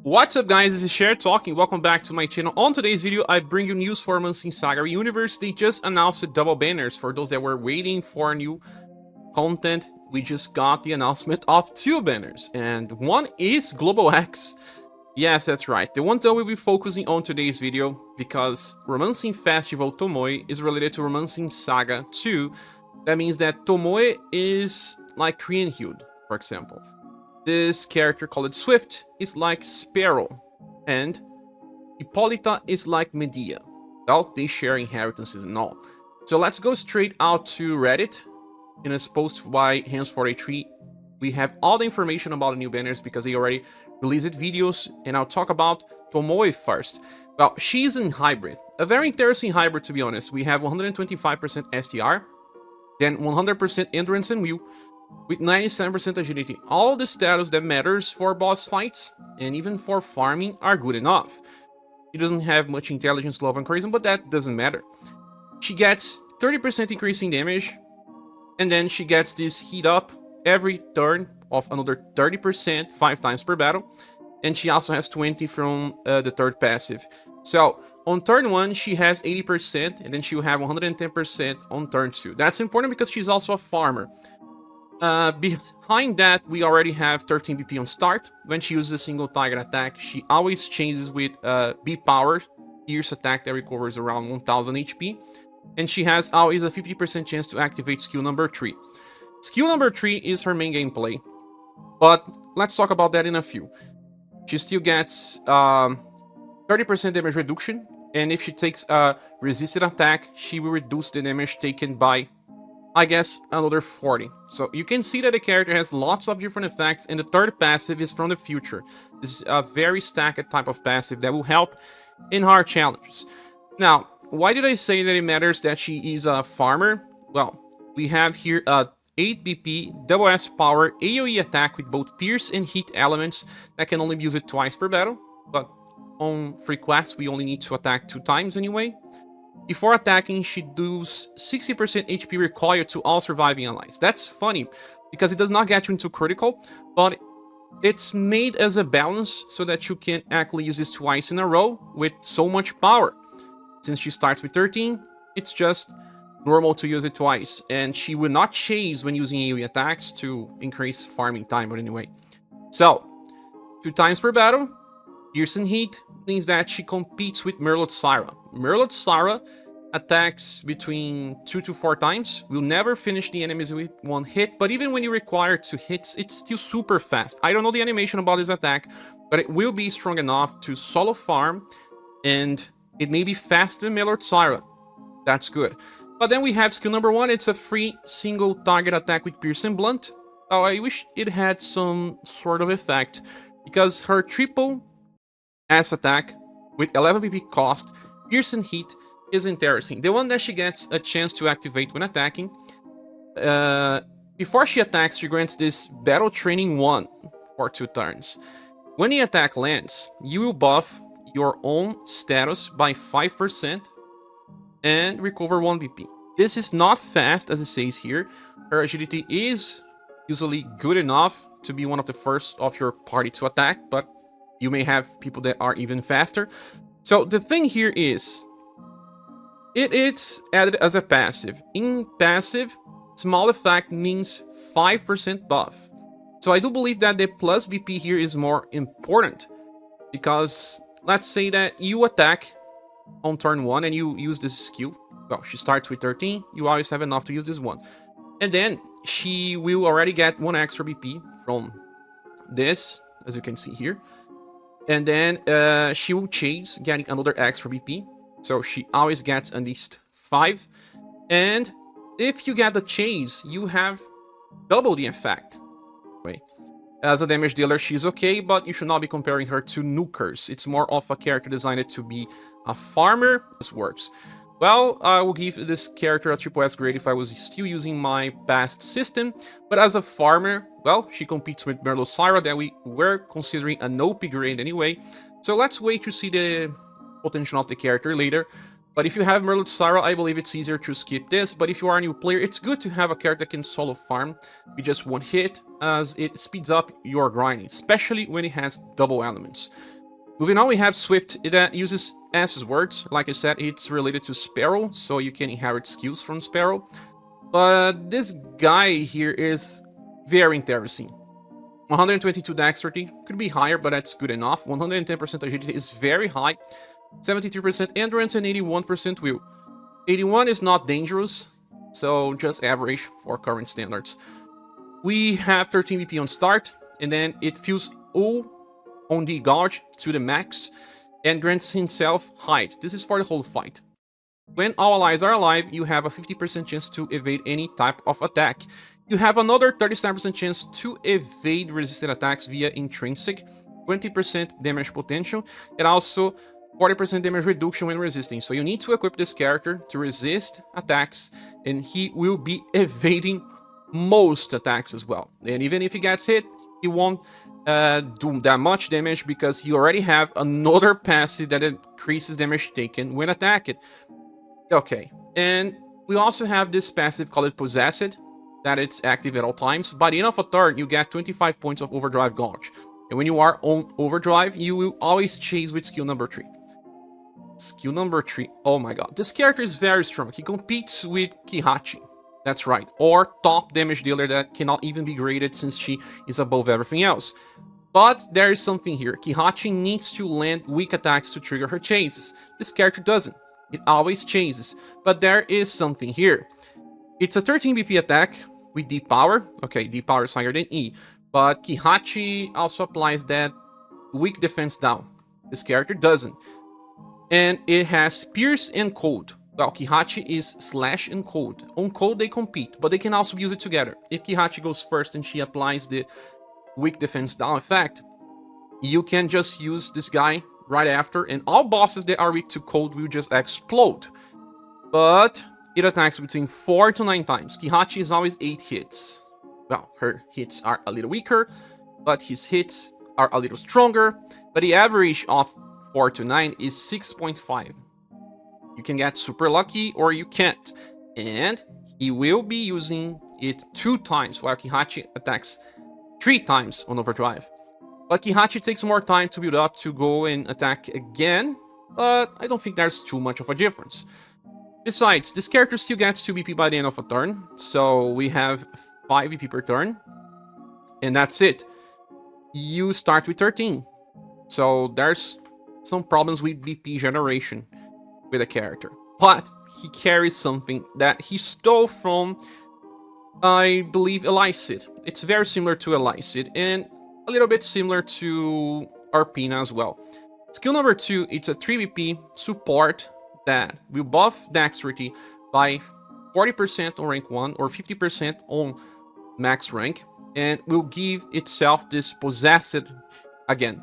What's up guys, this is Cher talking, welcome back to my channel. On today's video, I bring you news for months in SaGa UniverSe. They just announced the double banners. For those that were waiting for new content, we just got the announcement of two banners, and one is Global X. Yes, that's right, the one that we'll be focusing on today's video, because Romancing Festival Tomoe is related to Romancing SaGa 2. That means that Tomoe is like Krienhild, for example. This character called Swift is like Sparrow, and Hippolyta is like Medea. Well, they share inheritances and all. So let's go straight out to Reddit. In a post by Hands483, we have all the information about the new banners because they already released videos, and I'll talk about Tomoe first. Well, she's in hybrid, a very interesting hybrid to be honest. We have 125% STR, then 100% endurance and will, with 97% agility. All the status that matters for boss fights and even for farming are good enough. She doesn't have much intelligence, love, and charisma, but that doesn't matter. She gets 30% increase in damage, and then she gets this heat up every turn of another 30%, 5 times per battle, and she also has 20 from the third passive. So on turn 1 she has 80%, and then she will have 110% on turn 2. That's important because she's also a farmer. Behind that, we already have 13 BP on start. When she uses a single target attack, she always changes with B power, pierce attack that recovers around 1000 HP. And she has always a 50% chance to activate skill number 3. Skill number 3 is her main gameplay, but let's talk about that in a few. She still gets 30% damage reduction, and if she takes a resisted attack, she will reduce the damage taken by, I guess, another 40. So you can see that the character has lots of different effects, and the third passive is from the future. This is a very stacked type of passive that will help in hard challenges. Now, why did I say that it matters that she is a farmer? Well, we have here a 8 BP, double S power, AoE attack with both pierce and heat elements that can only be used twice per battle, but on free quests we only need to attack 2 times anyway. Before attacking, she does 60% HP recoil to all surviving allies. That's funny, because it does not get you into critical, but it's made as a balance so that you can actually use this twice in a row with so much power. Since she starts with 13, it's just normal to use it twice, and she will not chase when using AoE attacks to increase farming time, but anyway. So, 2 times per battle, pierce and heat, means that she competes with Merlot Syra. Merlot Syra attacks between 2 to 4 times, will never finish the enemies with 1 hit, but even when you require 2 hits, it's still super fast. I don't know the animation about this attack, but it will be strong enough to solo farm, and it may be faster than Merlot Syra. That's good. But then we have skill number 1, it's a free single target attack with Pierce and Blunt. Oh, I wish it had some sort of effect, because her triple S attack with 11 PP cost, Pierce and Heat, is interesting. The one that she gets a chance to activate when attacking. Before she attacks, she grants this Battle Training 1 for 2 turns. When the attack lands, you will buff your own status by 5% and recover 1 BP. This is not fast, as it says here. Her agility is usually good enough to be one of the first of your party to attack, but you may have people that are even faster. So the thing here is, it's added as a passive. In passive, small effect means 5% buff. So I do believe that the plus BP here is more important, because let's say that you attack on turn 1 and you use this skill. Well, she starts with 13, you always have enough to use this one. And then she will already get 1 extra BP from this, as you can see here. And then she will chase, getting another extra BP. So she always gets at least 5. And if you get the chase, you have double the effect. As a damage dealer, she's okay, but you should not be comparing her to Nukers. It's more of a character designed to be a farmer. This works. Well, I will give this character a triple S grade if I was still using my past system, but as a farmer, well, she competes with Merlot Syra that we were considering an OP grade anyway, so let's wait to see the potential of the character later. But if you have Merlot Syra, I believe it's easier to skip this. But if you are a new player, it's good to have a character that can solo farm with just one hit, as it speeds up your grinding, especially when it has double elements. Moving on, we have Swift that uses S's words. Like I said, it's related to Sparrow, so you can inherit skills from Sparrow. But this guy here is very interesting. 122 dexterity, could be higher, but that's good enough. 110% agility is very high. 73% endurance and 81% will. 81 is not dangerous, so just average for current standards. We have 13 BP on start, and then it fills all on the gauge to the max and grants himself height. This is for the whole fight. When all allies are alive, you have a 50% chance to evade any type of attack. You have another 37% chance to evade resisted attacks via intrinsic, 20% damage potential, and also 40% damage reduction when resisting. So you need to equip this character to resist attacks, and he will be evading most attacks as well. And even if he gets hit, he won't do that much damage because you already have another passive that increases damage taken when attacked. Okay, and we also have this passive called Possessed, that it's active at all times. By the end of a turn, you get 25 points of Overdrive Gauge. And when you are on Overdrive, you will always chase with skill number 3. Skill number 3, oh my god. This character is very strong. He competes with Kihachi. That's right, or top damage dealer that cannot even be graded since she is above everything else. But there is something here. Kihachi needs to land weak attacks to trigger her chases. This character doesn't. It always chases. But there is something here. It's a 13 BP attack with D power. Okay, D power is higher than E. But Kihachi also applies that weak defense down. This character doesn't. And it has Pierce and Cold. Well, Kihachi is Slash and Cold. On Cold they compete, but they can also use it together. If Kihachi goes first and she applies the weak defense down effect, you can just use this guy right after, and all bosses that are weak to Cold will just explode. But it attacks between 4 to 9 times. Kihachi is always 8 hits. Well, her hits are a little weaker, but his hits are a little stronger. But the average of 4 to 9 is 6.5. You can get super lucky or you can't. And he will be using it 2 times, while Kihachi attacks 3 times on Overdrive. But Kihachi takes more time to build up to go and attack again, but I don't think there's too much of a difference. Besides, this character still gets 2 BP by the end of a turn, so we have 5 BP per turn, and that's it. You start with 13, so there's some problems with BP generation with a character. But he carries something that he stole from, I believe, Elicid. It's very similar to Elicid, and a little bit similar to Arpina as well. Skill number 2, it's a 3 BP support that will buff dexterity by 40% on rank 1 or 50% on max rank, and will give itself this Possessed again.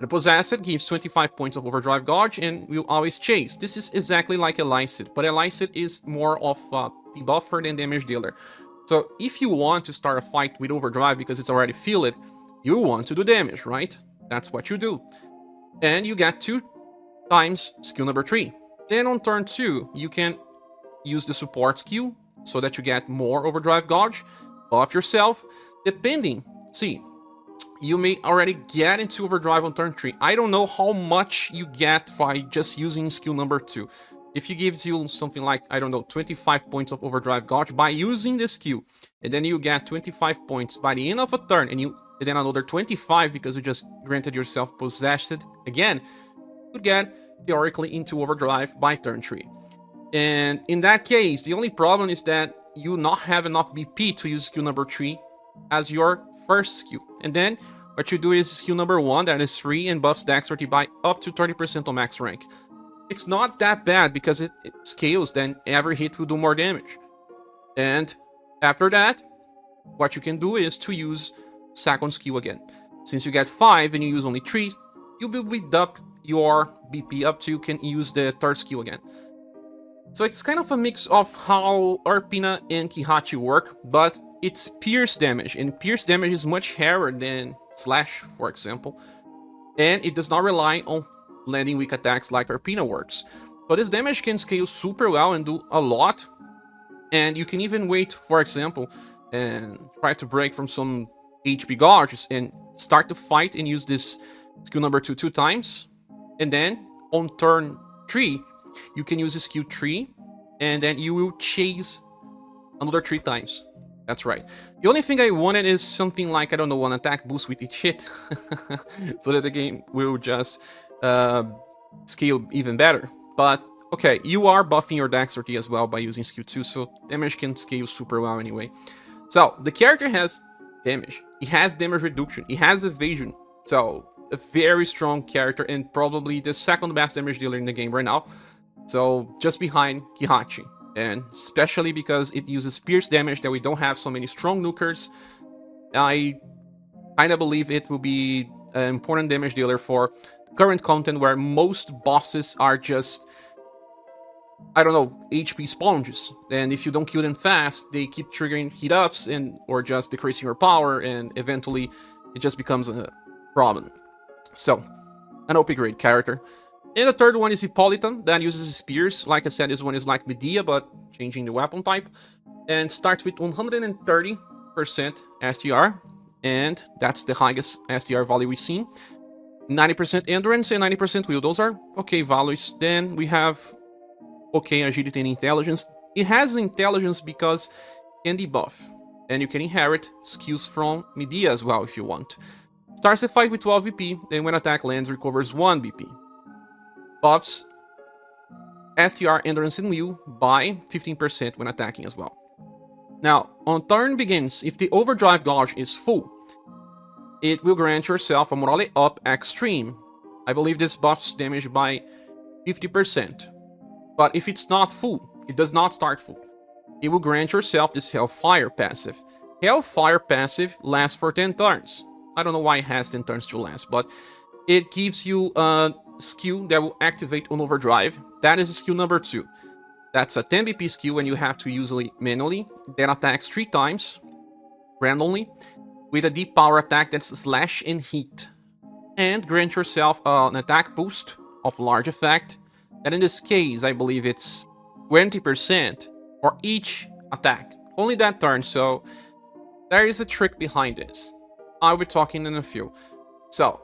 The Possessed gives 25 points of Overdrive Gauge and will always chase. This is exactly like Elicid, but Elicid is more of a debuffer than damage dealer. So if you want to start a fight with Overdrive because it's already filled, you want to do damage, right? That's what you do. And you get 2 times skill number 3. Then on turn 2, you can use the support skill so that you get more Overdrive Gauge, buff yourself, depending. See, you may already get into Overdrive on turn 3. I don't know how much you get by just using skill number 2. If he gives you something like, I don't know, 25 points of Overdrive Gauge by using the skill, and then you get 25 points by the end of a turn, and then another 25 because you just granted yourself Possessed again, you could get theoretically into Overdrive by turn 3. And in that case, the only problem is that you not have enough BP to use skill number 3 as your first skill. And then what you do is skill number 1, that is free and buffs dexterity by up to 30% on max rank. It's not that bad because it scales, then every hit will do more damage. And after that, what you can do is to use second skill again. Since you get 5 and you use only 3, you will build up your BP up to you can use the third skill again. So it's kind of a mix of how Arpina and Kihachi work, but it's pierce damage, and pierce damage is much higher than Slash, for example, and it does not rely on landing weak attacks like Arpina works. So this damage can scale super well and do a lot. And you can even wait, for example, and try to break from some HP gauges and start to fight and use this skill number 2 2 times. And then on turn 3, you can use skill 3, and then you will chase another 3 times. That's right. The only thing I wanted is something like, I don't know, an attack boost with each hit, so that the game will just scale even better. But okay, you are buffing your dexterity as well by using skill 2, so damage can scale super well anyway. So the character has damage, it has damage reduction, it has evasion, so a very strong character and probably the second best damage dealer in the game right now. So just behind Kihachi, and especially because it uses pierce damage that we don't have so many strong nukers, I kind of believe it will be an important damage dealer for current content where most bosses are just, I don't know, HP sponges, and if you don't kill them fast, they keep triggering hit-ups and or just decreasing your power, and eventually it just becomes a problem. So, an OP grade character. And the third one is Hippolyta, that uses spears. Like I said, this one is like Medea, but changing the weapon type. And starts with 130% STR, and that's the highest STR value we've seen. 90% endurance and 90% will. Those are okay values. Then we have okay agility and intelligence. It has intelligence because it can debuff, and you can inherit skills from Medea as well if you want. Starts the fight with 12 BP, then when attack lands, recovers 1 BP. Buffs STR, endurance, and will by 15% when attacking as well. Now, on turn begins, if the overdrive gauge is full, it will grant yourself a Morale Up Extreme. I believe this buffs damage by 50%. But if it's not full, it does not start full, it will grant yourself this Hellfire passive. Hellfire passive lasts for 10 turns. I don't know why it has 10 turns to last, but it gives you a skill that will activate on overdrive. That is skill number 2. That's a 10 BP skill and you have to use it manually. That attacks 3 times, randomly, with a deep power attack that's slash and heat. And grant yourself an attack boost of large effect. And in this case, I believe it's 20% for each attack. Only that turn, so there is a trick behind this. I'll be talking in a few. So,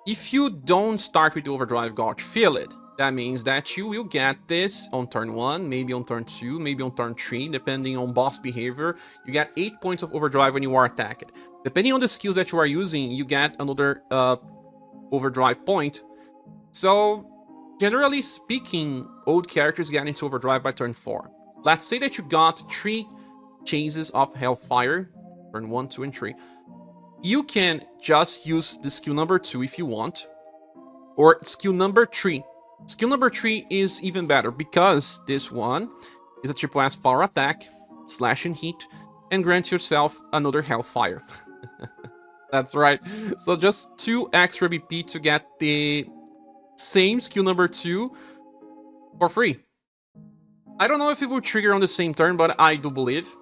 if you don't start with the overdrive gauge, feel it. That means that you will get this on turn 1, maybe on turn 2, maybe on turn 3, depending on boss behavior. You get 8 points of overdrive when you are attacked. Depending on the skills that you are using, you get another overdrive point. So, generally speaking, old characters get into overdrive by turn 4. Let's say that you got 3 chases of Hellfire, turn 1, 2, and 3. You can just use the skill number 2 if you want, or skill number 3. Skill number 3 is even better because this one is a triple S power attack, slash and heat, and grants yourself another Hellfire. That's right. So just 2 extra BP to get the same skill number 2 for free. I don't know if it will trigger on the same turn, but I do believe.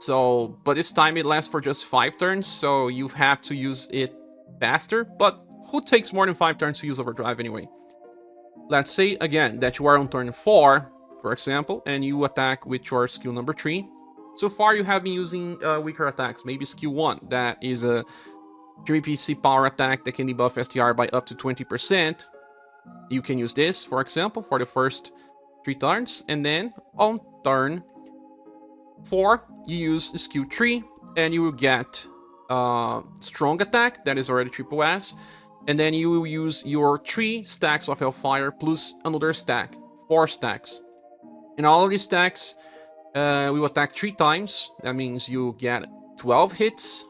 So, but this time it lasts for just 5 turns, so you have to use it faster. But who takes more than 5 turns to use overdrive anyway? Let's say, again, that you are on turn 4, for example, and you attack with your skill number 3. So far, you have been using weaker attacks. Maybe skill 1, that is a 3PC power attack that can debuff STR by up to 20%. You can use this, for example, for the first 3 turns, and then on turn 4, you use skill 3, and you will get strong attack, that is already triple S, and then you will use your 3 stacks of Hellfire plus another stack, 4 stacks. And all of these stacks will attack 3 times, that means you get 12 hits,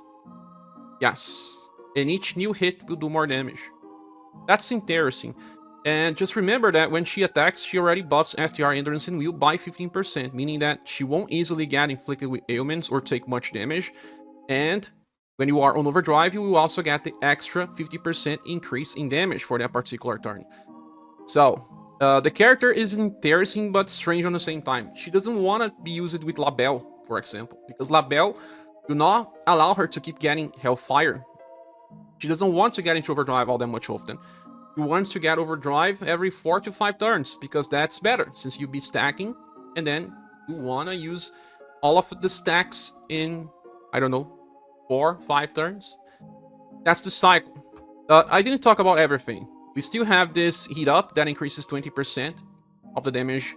yes, and each new hit will do more damage. That's interesting. And just remember that when she attacks, she already buffs STR, endurance, and will by 15%, meaning that she won't easily get inflicted with ailments or take much damage. And when you are on overdrive, you will also get the extra 50% increase in damage for that particular turn. So, the character is interesting but strange on the same time. She doesn't want to be used with Labelle, for example, because Labelle will not allow her to keep getting Hellfire. She doesn't want to get into overdrive all that much often. you want to get overdrive every 4 to 5 turns, because that's better, since you'll be stacking, and then you want to use all of the stacks in, I don't know, 4, 5 turns. That's the cycle. I didn't talk about everything. We still have this heat up that increases 20% of the damage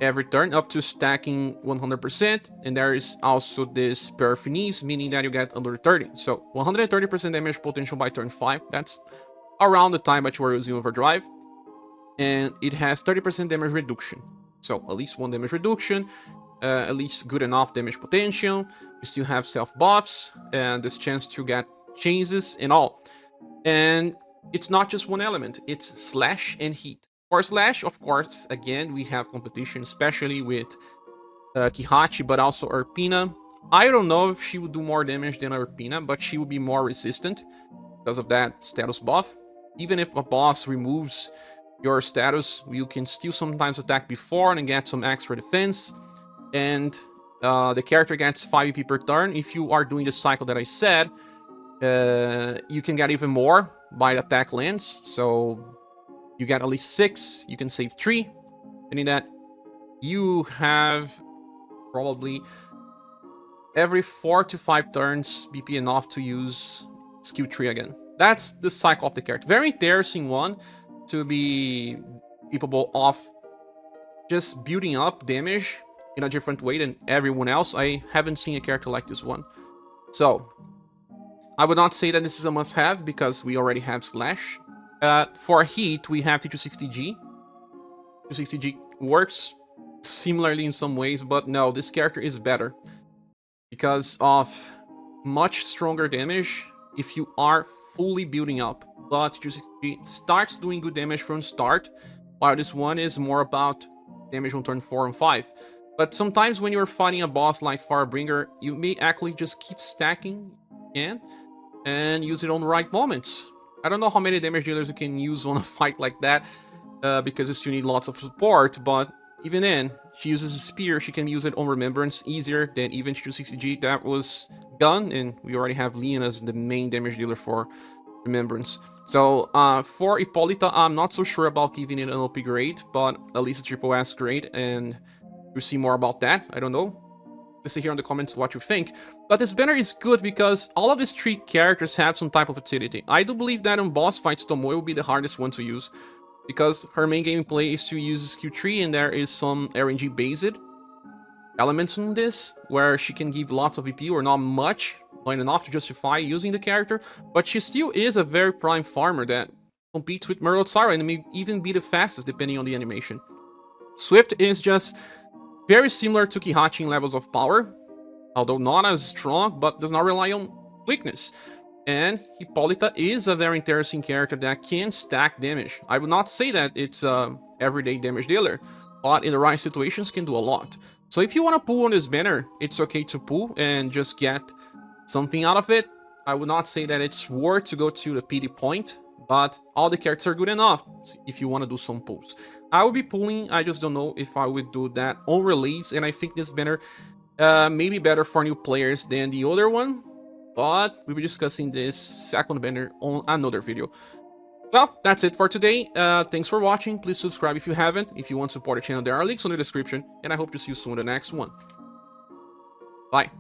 every turn, up to stacking 100%, and there is also this Perfinies, meaning that you get under 30. So 130% damage potential by turn 5, that's around the time that you are using overdrive, and it has 30% damage reduction. So at least 1 damage reduction, at least good enough damage potential. You still have self buffs, and this chance to get changes and all. And it's not just one element, it's slash and heat. For slash, of course, again, we have competition, especially with Kihachi, but also Urpina. I don't know if she would do more damage than Urpina, but she would be more resistant because of that status buff. Even if a boss removes your status, you can still sometimes attack before and get some extra defense. And the character gets 5 EP per turn. If you are doing the cycle that I said, you can get even more by attack lens. So you get at least 6, you can save 3, meaning that you have probably every 4 to 5 turns BP enough to use skill 3 again. That's the cycle of the character. Very interesting one to be capable of just building up damage in a different way than everyone else. I haven't seen a character like this one. So I would not say that this is a must-have, because we already have Slash. For heat, we have T260G. 260G works similarly in some ways, but no, this character is better because of much stronger damage if you are fully building up. But 260G starts doing good damage from start, while this one is more about damage on turn 4 and 5. But sometimes when you're fighting a boss like Firebringer, you may actually just keep stacking and use it on the right moments. I don't know how many damage dealers you can use on a fight like that, because you still need lots of support, but even then, she uses a spear, she can use it on Remembrance easier than even 260G that was done, and we already have Leon as the main damage dealer for Remembrance. So for Hippolyta, I'm not so sure about giving it an OP grade, but at least a triple S grade, and we'll see more about that. I don't know. Let's see here in the comments what you think. But this banner is good because all of these 3 characters have some type of utility. I do believe that on boss fights, Tomoe will be the hardest one to use, because her main gameplay is to use skill 3, and there is some RNG based elements in this, where she can give lots of EP or not much, not enough to justify using the character, but she still is a very prime farmer that competes with Murloc Sara and may even be the fastest depending on the animation. Swift is just very similar to Kihachi in levels of power, although not as strong, but does not rely on weakness. And Hippolyta is a very interesting character that can stack damage. I would not say that it's a everyday damage dealer, but in the right situations can do a lot. So if you want to pull on this banner, it's okay to pull and just get something out of it. I would not say that it's worth to go to the PD point, but all the characters are good enough if you want to do some pulls. I will be pulling, I just don't know if I would do that on release, and I think this banner may be better for new players than the other one, but we'll be discussing this second banner on another video. Well, that's it for today. Thanks for watching. Please subscribe if you haven't. If you want to support the channel, there are links in the description, and I hope to see you soon in the next one. Bye.